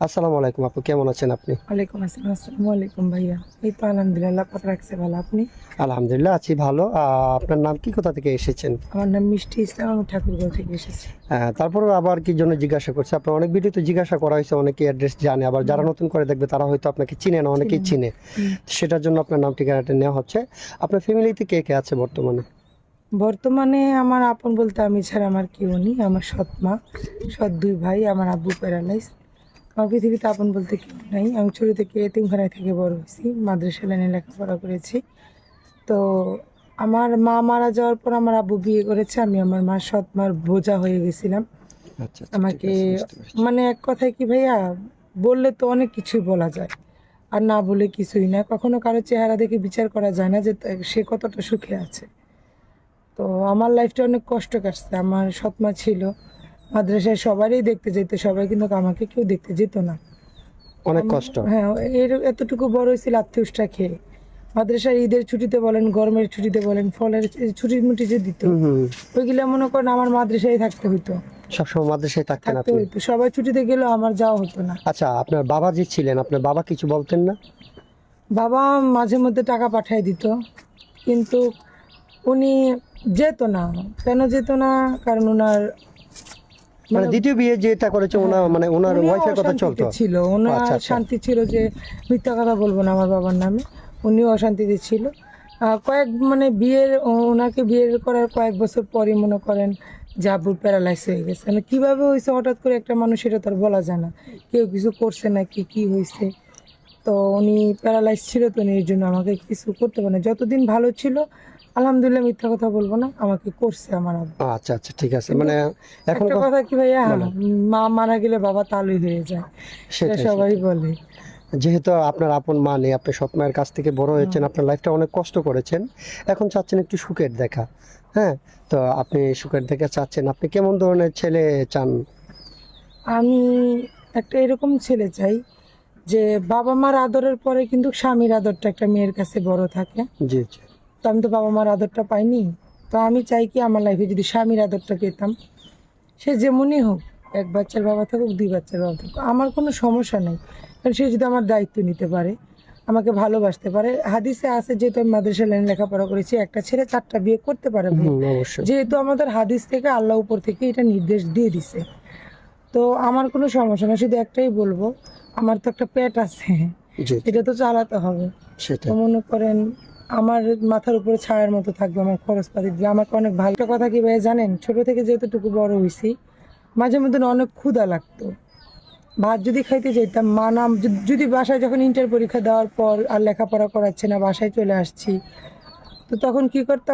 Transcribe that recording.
আসসালামু আলাইকুম আপু, কেমন আছেন আপনি? ওয়ালাইকুম আসসালাম। আসসালামু আলাইকুম ভাইয়া। এই তো আলহামদুলিল্লাহ, পাক রাখছে ভালো। আপনি? আলহামদুলিল্লাহ আছি ভালো। আপনার নাম কি, কোথা থেকে এসেছেন? আমার নাম মিষ্টি ইসলাম, আমি ঠাকুরগাঁও থেকে এসেছি। তারপরে আবার কি জন্য জিজ্ঞাসা করছে, আপনার অনেক ভিডিওতে জিজ্ঞাসা করা হয়েছে, অনেকে অ্যাড্রেস জানে, আবার যারা নতুন করে দেখবে তারা হয়তো আপনাকে চিনে না, অনেকেই চিনেন? চিনে। হুম। সেটার জন্য আপনার নাম ঠিকানাটা নেওয়া হচ্ছে। আপনার ফ্যামিলিতে কে কে আছে বর্তমানে? বর্তমানে আমার আপন বলতে আমি ছাড়া আমার কেউ নেই। আমার সৎ মা, সৎ দুই ভাই, আমার আব্বু প্যারালাইজ। আমার পৃথিবীতে আপন বলতে কেউ নাই। আমি ছোট থেকে এতিমখানায় থেকে বড় হয়েছি, মাদ্রাসা লাইনে লেখাপড়া করেছি। তো আমার মা মারা যাওয়ার পর আমার আব্বু বিয়ে করেছে। আমি আমার মার সৎ মার বোঝা হয়ে গেছিলাম। আচ্ছা আচ্ছা, ঠিক আমাকে আছে, বুঝতে পারছি। মানে এক কথায় কি ভাইয়া, বললে তো অনেক কিছুই বলা যায়, আর না বলে কিছুই না। কখনো কারো চেহারা দেখে বিচার করা যায় না যে সে কতটা সুখে আছে। তো আমার লাইফটা অনেক কষ্ট কাটছে। আমার সৎমা ছিল, মাদ্রাসায় সবারই দেখতে যেত সবাই, কিন্তু আমাকে কেউ দেখতে যেত না। অনেক কষ্ট। হ্যাঁ, এতটুকু বড় হয়েছিল লাথি উষ্টা খেয়ে। মাদ্রাসার ঈদের ছুটিতে বলেন, গরমের ছুটিতে বলেন, ফলের ছুটি মুটি যে দিত, হুম হুম। ওইগুলো মনে করেন আমার মাদ্রাসায় থাকতে হইতো। সবসময় মাদ্রাসায় থাকতেন থাকতে আপনি? হইতো, সবাই ছুটিতে গেলেও আমার যাওয়া হতো না। আচ্ছা, আপনার বাবা যে ছিলেন, আপনার বাবা কিছু বলতেন না? বাবা মাঝে মধ্যে টাকা পাঠায় দিত, কিন্তু উনি যেত না। কেন যেত না? কারণ ওনার মানে মানে দ্বিতীয় বিয়ে যেটা করেছে ওনার, হ্যাঁ, মানে ওনার উনিও ওয়াইফের কথা অশান্তিতে চলতো? ছিল। আচ্ছা ওনার আচ্ছা। শান্তি ছিল যে মিথ্যা কথা বলবো না আমার বাবার নামে। উনিও অশান্তিতে ছিল। কয়েক মানে ওনাকে বিয়ের করার কয়েক বছর পরই মনে করেন যে আব্বুর প্যারালাইজ হয়ে গেছে। মানে কীভাবে হয়েছে হঠাৎ করে একটা মানুষ, সেটা তো আর বলা যায় না। কেউ কিছু করছে নাকি কি হয়েছে। তো উনি প্যারালাইজ ছিল, তো উনি এই জন্য আমাকে কিছু করতে পারে না। যতদিন ভালো ছিল আলহামদুলিল্লাহ, মিথ্যা কথা বলবো না, আমাকে করছে আমার আব্বু। আচ্ছা আচ্ছা, ঠিক আছে। কিন্তু মানে এখন একটা কথা কি ভাইয়া, বলেন। মা মারা গেলে বাবা তালুই হয়ে যায়, এটা সেটাই সবাই সেটাই। বলে। যেহেতু আপনার আপন মা নেই, আপনি সৎ মায়ের কাছ থেকে বড় হুম। হয়েছেন, আপনার লাইফটা অনেক কষ্ট করেছেন, এখন চাচ্ছেন একটু সুখের দেখা। হ্যাঁ, তো আপনি সুখের দেখা চাচ্ছেন, আপনি কেমন ধরনের ছেলে চান? আমি একটা এরকম ছেলে চাই যে বাবা মার আদরের পরে কিন্তু স্বামীর আদরটা একটা মেয়ের কাছে বড় থাকে। জি জি। তো আমি তো বাবা মার আদরটা পাইনি। তো আমি চাই কি আমার লাইফে যদি স্বামীর আদরটা পেতাম, সে যেমনই হোক, এক বাচ্চার বাবা থাকুক, দুই বাচ্চার বাবা থাকুক, আমার কোনো সমস্যা নেই। কারণ সে যদি আমার দায়িত্ব নিতে পারে, আমাকে ভালোবাসতে পারে। হাদিসে আছে, যেহেতু আমি মাদ্রাসা লাইনে লেখাপড়া করেছি, একটা ছেলে 4টা বিয়ে করতে পারে ভাই। হুম, অবশ্যই। যেহেতু আমাদের হাদিস থেকে, আল্লাহ উপর থেকে এটা নির্দেশ দিয়ে দিছে, তো আমার কোনো সমস্যা না। শুধু একটাই বলবো, আমার তো একটা পেট আছে, জি জি। এটা তো চালাতে হবে। তো সেটাই। মনে করেন আমার মাথার উপরে ছায়ার মতো থাকবে, আমার খরচপাতি দিবে। আমাকে অনেক ভালো একটা কথা কি ভাই জানেন, ছোট থেকে যেহেতুটুকু বড় হয়েছি, মাঝে মধ্যে না অনেক ক্ষুধা লাগতো। ভাত যদি খাইতে যেতাম, মা নাম যদি বাসায়, যখন ইন্টার পরীক্ষা দেওয়ার পর আর লেখাপড়া করাচ্ছে না, বাসায় চলে আসছি, তো তখন কি করতাম,